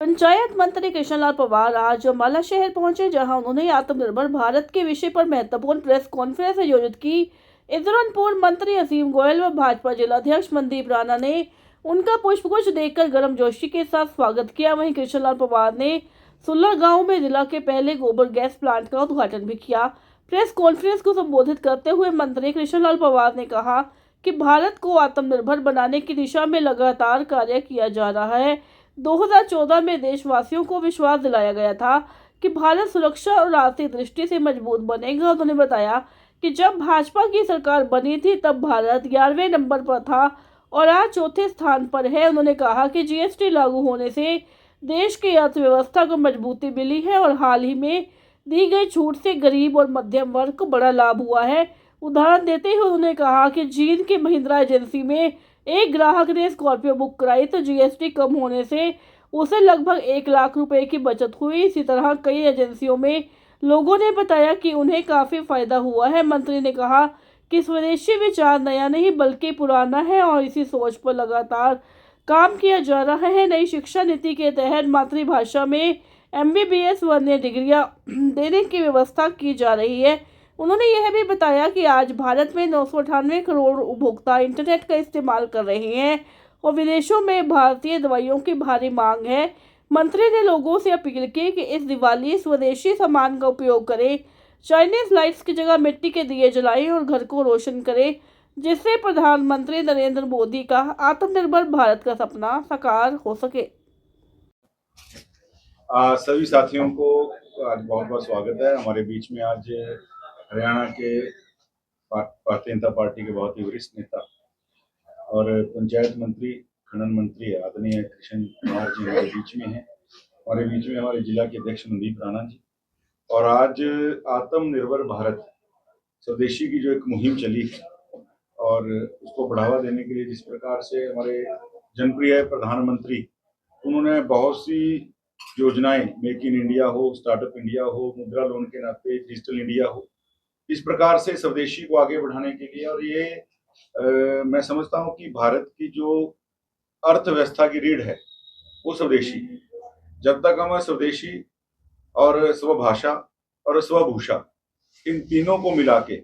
पंचायत मंत्री कृष्णलाल पंवार आज अम्बाला शहर पहुंचे, जहां उन्होंने आत्मनिर्भर भारत के विषय पर महत्वपूर्ण प्रेस कॉन्फ्रेंस आयोजित की। इस दौरान पूर्व मंत्री असीम गोयल व भाजपा जिलाध्यक्ष मनदीप राणा ने उनका पुष्पगुच्छ देकर गर्मजोशी के साथ स्वागत किया। वहीं कृष्णलाल पंवार ने सुल्लर गांव में जिला के पहले गोबर गैस प्लांट का उद्घाटन भी किया। प्रेस कॉन्फ्रेंस को संबोधित करते हुए मंत्री कृष्णलाल पंवार ने कहा कि भारत को आत्मनिर्भर बनाने की दिशा में लगातार कार्य किया जा रहा है। 2014 में देशवासियों को विश्वास दिलाया गया था कि भारत सुरक्षा और आर्थिक दृष्टि से मजबूत बनेगा। उन्होंने बताया कि जब भाजपा की सरकार बनी थी तब भारत 11वें नंबर पर था और आज चौथे स्थान पर है। उन्होंने कहा कि जीएसटी लागू होने से देश की अर्थव्यवस्था को मजबूती मिली है और हाल ही में दी गई छूट से गरीब और मध्यम वर्ग को बड़ा लाभ हुआ है। उदाहरण देते हुए उन्होंने कहा कि जींद की महिंद्रा एजेंसी में एक ग्राहक ने स्कॉर्पियो बुक कराई तो जीएसटी कम होने से उसे लगभग 1 लाख रुपए की बचत हुई। इसी तरह कई एजेंसियों में लोगों ने बताया कि उन्हें काफी फायदा हुआ है। मंत्री ने कहा कि स्वदेशी विचार नया नहीं बल्कि पुराना है और इसी सोच पर लगातार काम किया जा रहा है। नई शिक्षा नीति के तहत मातृभाषा में एमबीबीएस व अन्य डिग्रियां देने की व्यवस्था की जा रही है। उन्होंने यह भी बताया कि आज भारत में 998 करोड़ उपभोक्ता इंटरनेट का इस्तेमाल कर रहे हैं और विदेशों में भारतीय दवाइयों की भारी मांग है। मंत्री ने लोगों से अपील की कि इस दिवाली स्वदेशी सामान का उपयोग करें, चाइनीज लाइट्स की जगह मिट्टी के दिए जलाएं और घर को रोशन करें, जिससे प्रधानमंत्री नरेंद्र मोदी का आत्मनिर्भर भारत का सपना साकार हो सके। सभी साथियों को आज बहुत बहुत स्वागत है हमारे बीच में। आज हरियाणा के भारतीय जनता पार्टी के बहुत ही वरिष्ठ नेता और पंचायत मंत्री, खनन मंत्री आदरणीय कृष्ण कुमार जी हमारे बीच में हैं। हमारे बीच में हमारे जिला के अध्यक्ष मनदीप राणा जी। और आज आत्मनिर्भर भारत स्वदेशी की जो एक मुहिम चली और उसको बढ़ावा देने के लिए जिस प्रकार से हमारे जनप्रिय प्रधानमंत्री उन्होंने बहुत सी योजनाएं, मेक इन इंडिया हो, स्टार्टअप इंडिया हो, मुद्रा लोन के नाते डिजिटल इंडिया हो, इस प्रकार से स्वदेशी को आगे बढ़ाने के लिए। और ये मैं समझता हूं कि भारत की जो अर्थव्यवस्था की रीढ़ है वो स्वदेशी है। जब तक हम स्वदेशी और स्वभाषा और स्वभूषा इन तीनों को मिला के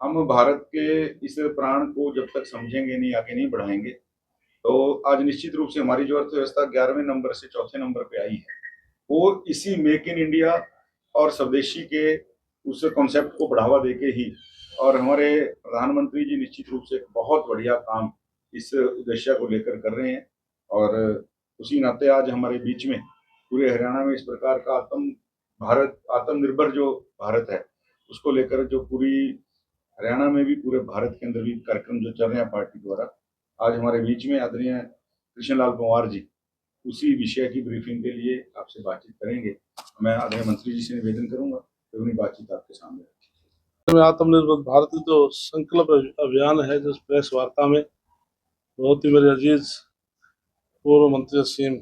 हम भारत के इस प्राण को जब तक समझेंगे नहीं, आगे नहीं बढ़ाएंगे, तो आज निश्चित रूप से हमारी जो अर्थव्यवस्था 11वें नंबर से चौथे नंबर पे आई है वो इसी मेक इन इंडिया और स्वदेशी के उस कॉन्सेप्ट को बढ़ावा देके ही। और हमारे प्रधानमंत्री जी निश्चित रूप से एक बहुत बढ़िया काम इस उद्देश्य को लेकर कर रहे हैं। और उसी नाते आज हमारे बीच में पूरे हरियाणा में इस प्रकार का आत्मनिर्भर जो भारत है उसको लेकर जो पूरी हरियाणा में भी पूरे भारत के अंदर भी कार्यक्रम जो चल रहे हैं पार्टी द्वारा, आज हमारे बीच में आदरणीय कृष्णलाल पंवार जी उसी विषय की ब्रीफिंग के लिए आपसे बातचीत करेंगे। मैं आदरणीय मंत्री जी से निवेदन करूंगा कि अपनी बातचीत आपके सामने रखें। आत्मनिर्भर भारत जो संकल्प अभियान है, जो प्रेस वार्ता में बहुत ही मेरे अजीज पूर्व मंत्री असीम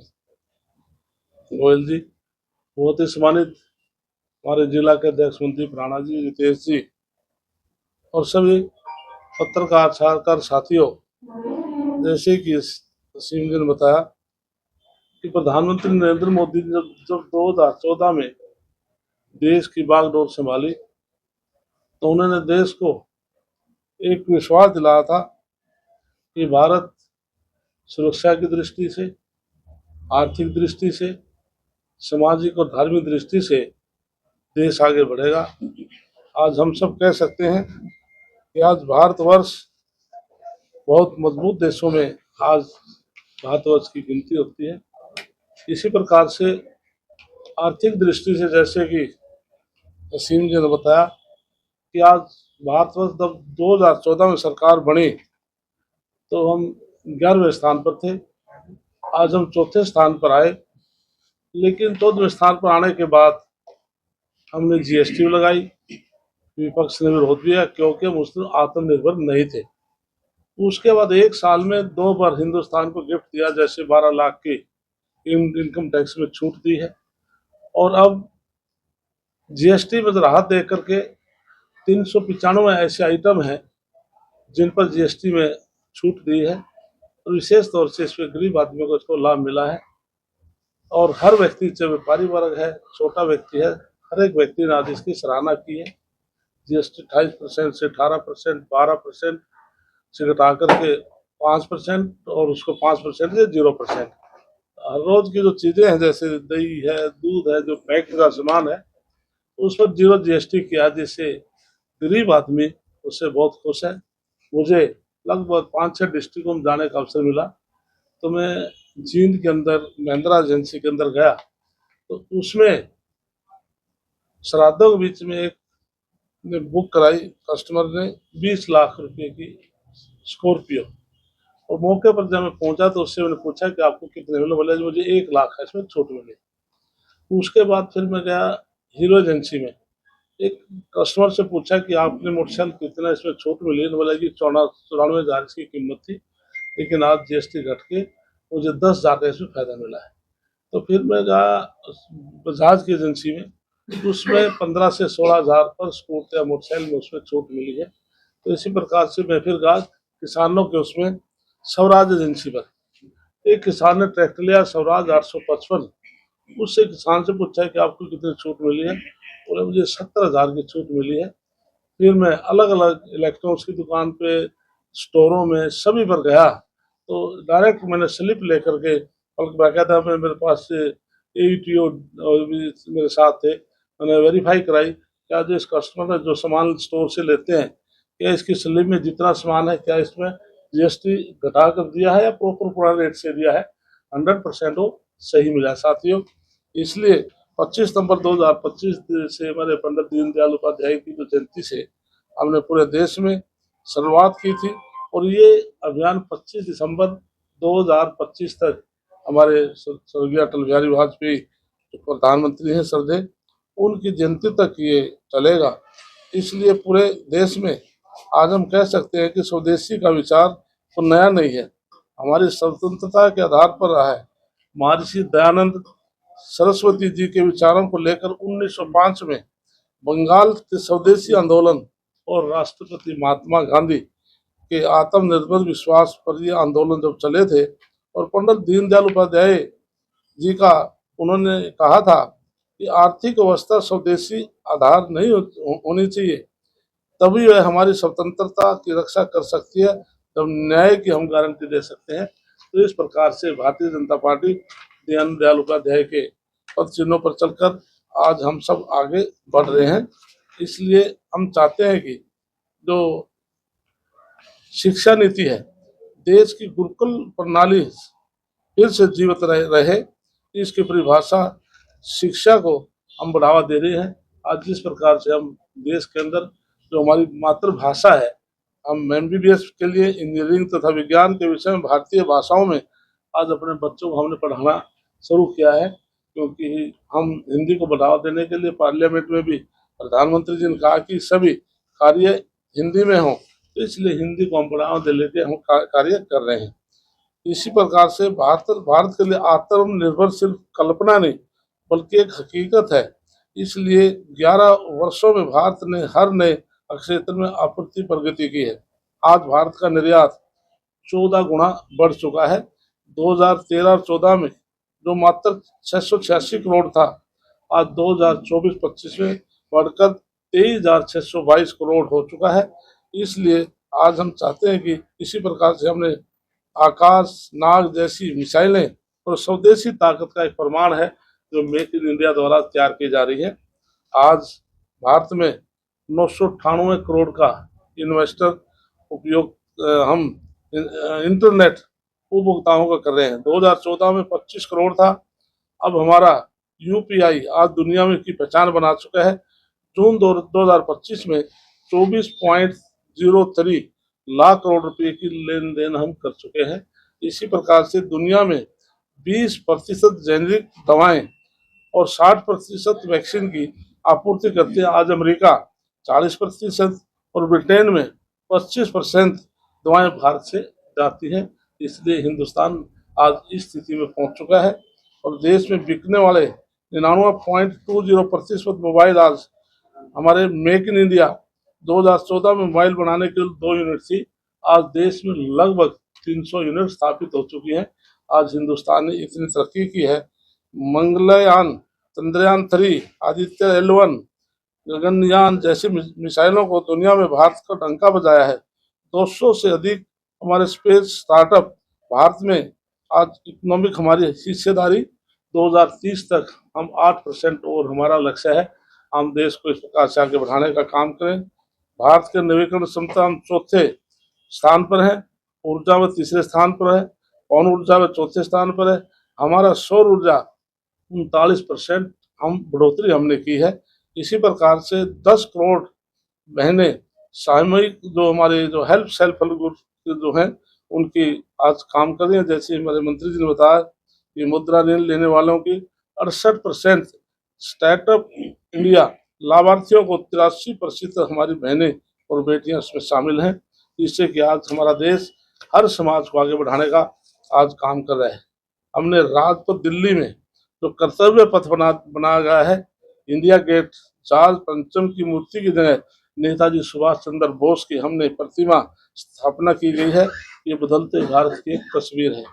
गोयल जी, बहुत ही सम्मानित हमारे जिला के अध्यक्ष मनदीप राणा जी, रितेश जी और सभी पत्रकार छात्रकार साथियों, जैसे कि असीम जी ने बताया कि प्रधानमंत्री नरेंद्र मोदी ने जब 2014 में देश की बागडोर संभाली तो उन्होंने देश को एक विश्वास दिलाया था कि भारत सुरक्षा की दृष्टि से, आर्थिक दृष्टि से, सामाजिक और धार्मिक दृष्टि से देश आगे बढ़ेगा। आज हम सब कह सकते हैं कि आज भारतवर्ष बहुत मजबूत देशों में आज भारतवर्ष की गिनती होती है। इसी प्रकार से आर्थिक दृष्टि से, जैसे कि असीम जी ने बताया कि आज भारतवर्ष जब 2014 में सरकार बनी तो हम 11वें स्थान पर थे, आज हम चौथे स्थान पर आए। लेकिन 14वें स्थान पर आने के बाद हमने जीएसटी लगाई, विपक्ष ने विरोध किया क्योंकि हम उसमें आत्मनिर्भर नहीं थे। उसके बाद एक साल में 2 बार हिंदुस्तान को गिफ्ट दिया, जैसे 12 लाख की इनकम टैक्स में छूट दी है और अब जीएसटी में राहत दे करके 395 ऐसे आइटम हैं जिन पर जीएसटी में छूट दी है और विशेष तौर से इसमें गरीब आदमियों को इसको लाभ मिला है। और हर व्यक्ति, चाहे व्यापारी वर्ग है, छोटा व्यक्ति है, हर एक व्यक्ति ने आज इसकी सराहना की है। जीएसटी 28% से 18%, 12% से घटा करके 5% और उसको 5% से 0%। हर रोज की जो चीजें हैं, जैसे दही है, दूध है, जो पैक्ड का सामान है, उस पर 0 जीएसटी किया, जिससे गरीब आदमी उससे बहुत खुश है। मुझे लगभग 5-6 डिस्ट्रिक्टों में जाने का अवसर मिला, तो मैं जींद के अंदर महिंद्रा एजेंसी के अंदर गया, तो उसमें श्राद्धों के बीच में एक ने बुक कराई, कस्टमर ने 20 लाख रुपए की स्कॉर्पियो। और मौके पर जब मैं पहुंचा तो उससे मैंने पूछा कि आपको कितने मिले, बोले मुझे 1 लाख है, इसमें छूट मिली। उसके बाद फिर मैं गया हीरो एजेंसी में, एक कस्टमर से पूछा कि आपने मोटरसाइकिल कितना इसमें छूट मिली, तो बोला कि 94,000 इसकी कीमत थी, लेकिन आज जीएसटी घट के मुझे 10,000 का इसमें फायदा मिला है। तो फिर मैं गया बजाज की एजेंसी में, उसमें 15 से 16,000 पर स्कूटर या मोटरसाइकिल में उसमें छूट मिली है। तो इसी प्रकार से मैं फिर गया किसानों के उसमें स्वराज एजेंसी पर, एक किसान ने ट्रैक्टर लिया स्वराज 855, उससे किसान से पूछा कि आपको कितनी छूट मिली है, बोले मुझे 70,000 की छूट मिली है। फिर मैं अलग अलग इलेक्ट्रॉनिक्स की दुकान पे, स्टोरों में, सभी पर गया, तो डायरेक्ट मैंने स्लिप लेकर के, बल्कि बाकायदा मैं, मेरे पास AETO भी मेरे साथ थे, मैंने वेरीफाई कराई क्या जो इस कस्टमर ने जो सामान स्टोर से लेते हैं, क्या इसकी स्लिप में जितना सामान है, क्या इसमें जीएसटी घटा कर दिया है या प्रॉपर पुराने रेट से दिया है। 100% वो सही मिला साथियों। इसलिए 25 नवंबर 2025 से हमारे पंडित दीनदयाल उपाध्याय की जो जयंती से हमने पूरे देश में शुरुआत की थी, और ये अभियान 25 दिसंबर 2025 तक हमारे स्वर्गीय अटल बिहारी वाजपेयी जो प्रधानमंत्री हैं श्रद्धेय, उनकी जयंती तक ये चलेगा। इसलिए पूरे देश में आज हम कह सकते हैं कि स्वदेशी का विचार तो नया नहीं है, हमारी स्वतंत्रता के आधार पर रहा है। महर्षि दयानंद सरस्वती जी के विचारों को लेकर 1905 में बंगाल के स्वदेशी आंदोलन और राष्ट्रपति महात्मा गांधी के आत्मनिर्भर विश्वास पर ये आंदोलन जब चले थे, और पंडित दीनदयाल उपाध्याय जी का उन्होंने कहा था कि आर्थिक व्यवस्था स्वदेशी आधार नहीं होनी चाहिए, तभी वह हमारी स्वतंत्रता की रक्षा कर सकती है, तब न्याय की हम गारंटी दे सकते हैं। तो इस प्रकार से भारतीय जनता पार्टी दीनदयाल उपाध्याय के पद चिन्हों पर चलकर आज हम सब आगे बढ़ रहे हैं। इसलिए हम चाहते हैं कि जो शिक्षा नीति है, देश की गुरुकुल प्रणाली फिर से जीवित रहे, इसकी परिभाषा शिक्षा को हम बढ़ावा दे रहे हैं। आज जिस प्रकार से हम देश के अंदर जो हमारी मातृभाषा है, हम MBBS के लिए इंजीनियरिंग तथा विज्ञान के विषय में भारतीय भाषाओं में आज अपने बच्चों को हमने पढ़ाना शुरू किया है, क्योंकि हम हिंदी को बढ़ावा देने के लिए पार्लियामेंट में भी प्रधानमंत्री जी ने कहा कि सभी कार्य हिंदी में हों, तो इसलिए हिंदी को हम बढ़ावा देने के हम कार्य कर रहे हैं। इसी प्रकार से भारत के लिए आत्मनिर्भर सिर्फ कल्पना नहीं बल्कि एक हकीकत है। इसलिए 11 वर्षों में भारत ने हर नए क्षेत्र में आपूर्ति प्रगति की है। आज भारत का निर्यात 14 गुना बढ़ चुका है। 2013 और 14 में जो मात्र 686 करोड़ था, आज 2024-25 में बढ़कर 23,622 करोड़ हो चुका है। इसलिए आज हम चाहते हैं कि इसी प्रकार से हमने आकाश नाग जैसी मिसाइलें और स्वदेशी ताकत का एक प्रमाण है जो मेक इन इंडिया द्वारा तैयार की जा रही है। आज भारत में 998 करोड़ का इन्वेस्टर उपयोग हम इंटरनेट उपभोक्ताओं का कर रहे हैं। 2014 में 25 करोड़ था, अब हमारा UPI आज दुनिया में की पहचान बना चुका है। जून 2025 में 24.03 लाख करोड़ रुपए की लेन देन हम कर चुके हैं। इसी प्रकार से दुनिया में 20% जेनेरिक दवाएं और 60% वैक्सीन की आपूर्ति करती है। आज अमेरिका 40% और ब्रिटेन में 25% दवाएं भारत से जाती हैं। इसलिए हिंदुस्तान आज इस स्थिति में पहुंच चुका है, और देश में बिकने वाले 99.20% मोबाइल आज हमारे मेक इन इंडिया 2014 में मोबाइल बनाने के लिए 2 यूनिट थी, आज देश में लगभग 300 यूनिट स्थापित हो चुकी हैं। आज हिंदुस्तान ने इतनी तरक्की की है, मंगलयान, चंद्रयान 3, आदित्य L1, गगनयान जैसी मिसाइलों को दुनिया में भारत का डंका बजाया है। 200 से अधिक हमारे स्पेस स्टार्टअप भारत में आज इकोनॉमिक हमारी हिस्सेदारी 2030 तक हम 8% और हमारा लक्ष्य है। हम देश को इस प्रकार से आगे बढ़ाने का काम करें। भारत के नवीकरण क्षमता हम चौथे स्थान पर है, ऊर्जा में तीसरे स्थान पर है, पवन ऊर्जा में चौथे स्थान पर है। हमारा सौर ऊर्जा 39% हम बढ़ोतरी हमने की है। इसी प्रकार से 10 करोड़ बहनें सामूहिक जो हमारे जो सेल्फ हेल्प ग्रुप जो हैं उनकी आज काम कर रही हैं। जैसे हमारे मंत्री जी ने बताया कि मुद्रा ऋण लेने वालों की 68% स्टार्टअप इंडिया लाभार्थियों को 83% हमारी बहनें और बेटियां उसमें शामिल हैं, जिससे कि आज हमारा देश हर समाज को आगे बढ़ाने का आज काम कर रहा है। हमने राजपथ दिल्ली में जो कर्तव्य पथ बनाया गया है, इंडिया गेट चार्ल्स पंचम की मूर्ति की जगह नेताजी सुभाष चंद्र बोस की हमने प्रतिमा स्थापना की गई है। ये बदलते भारत की एक तस्वीर है।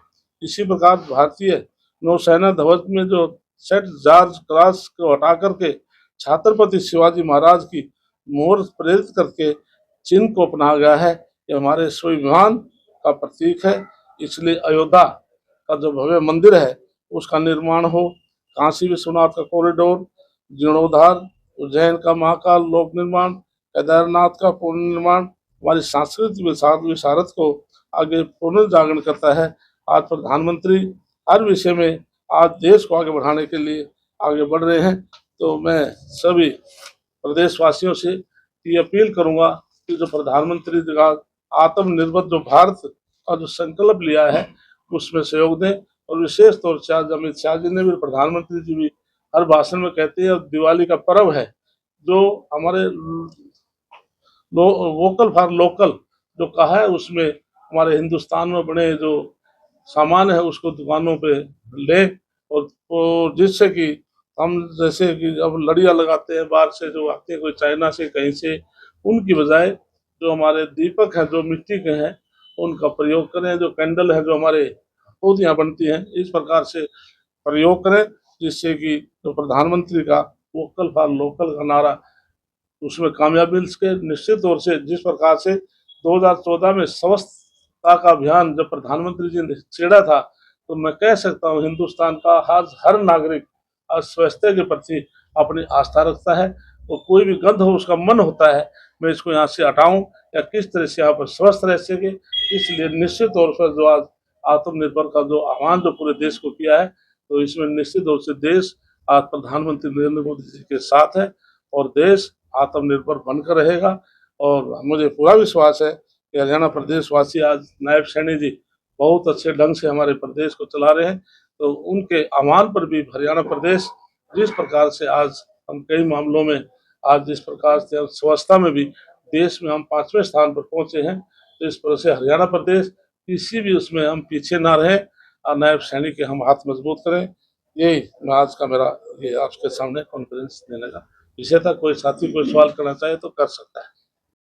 इसी प्रकार भारतीय नौसेना ध्वज में जो सेंट जॉर्ज क्रॉस को हटा करके छत्रपति शिवाजी महाराज की मोहर प्रेरित करके चिन्ह को अपनाया गया है। ये हमारे स्वाभिमान का प्रतीक है। इसलिए अयोध्या का जो भव्य मंदिर है उसका निर्माण हो, काशी विश्वनाथ का कॉरिडोर, जीर्णोद्धार, उज्जैन का महाकाल लोक निर्माण, केदारनाथ का पुनर्निर्माण हमारी सांस्कृतिक विशारद को आगे पुनर्जागरण करता है। आज प्रधानमंत्री हर विषय में आज देश को आगे बढ़ाने के लिए आगे बढ़ रहे हैं। तो मैं सभी प्रदेशवासियों से ये अपील करूंगा कि जो प्रधानमंत्री जी का आत्मनिर्भर जो भारत का जो संकल्प लिया है उसमें सहयोग दें। और विशेष तौर से आज अमित शाह जी ने भी, प्रधानमंत्री जी भी हर भाषण में कहते हैं दिवाली का पर्व है, जो हमारे वोकल फॉर लोकल जो कहा है उसमें हमारे हिंदुस्तान में बने जो सामान है उसको दुकानों पे ले, और जिससे कि हम जैसे कि अब लड़ियाँ लगाते हैं बाहर से जो आते हैं कोई चाइना से कहीं से, उनकी बजाय जो हमारे दीपक हैं जो मिट्टी के हैं उनका प्रयोग करें। जो कैंडल है जो हमारे पौधियाँ बनती हैं इस प्रकार से प्रयोग करें, जिससे कि जो प्रधानमंत्री का वोकल फॉर लोकल का नारा उसमें कामयाबी मिल सके। निश्चित तौर से जिस प्रकार से 2014 में स्वच्छता का अभियान जब प्रधानमंत्री जी ने छेड़ा था, तो मैं कह सकता हूँ हिंदुस्तान का आज हर नागरिक आज स्वच्छता के प्रति अपनी आस्था रखता है। तो कोई भी गंध हो उसका मन होता है मैं इसको यहाँ से हटाऊं या किस तरह से यहाँ पर स्वस्थ रह सके। इसलिए निश्चित तौर पर जो आज आत्मनिर्भर का जो आह्वान जो पूरे देश को किया है, तो इसमें निश्चित तौर से देश आज प्रधानमंत्री नरेंद्र मोदी जी के साथ है और देश आत्मनिर्भर बनकर रहेगा। और मुझे पूरा विश्वास है कि हरियाणा प्रदेश वासी आज नायब सैनी जी बहुत अच्छे ढंग से हमारे प्रदेश को चला रहे हैं। तो उनके आह्वान पर भी हरियाणा प्रदेश जिस प्रकार से आज हम कई मामलों में आज जिस प्रकार से स्वच्छता में भी देश में हम 5वें स्थान पर पहुंचे हैं, तो इस तरह से हरियाणा प्रदेश किसी भी उसमें हम पीछे ना रहें और नायब सैनी के हम हाथ मजबूत करें। यही मैं आज का मेरा ये आपके सामने कॉन्फ्रेंस देने का विषय था। कोई साथी कोई सवाल करना चाहे तो कर सकता है।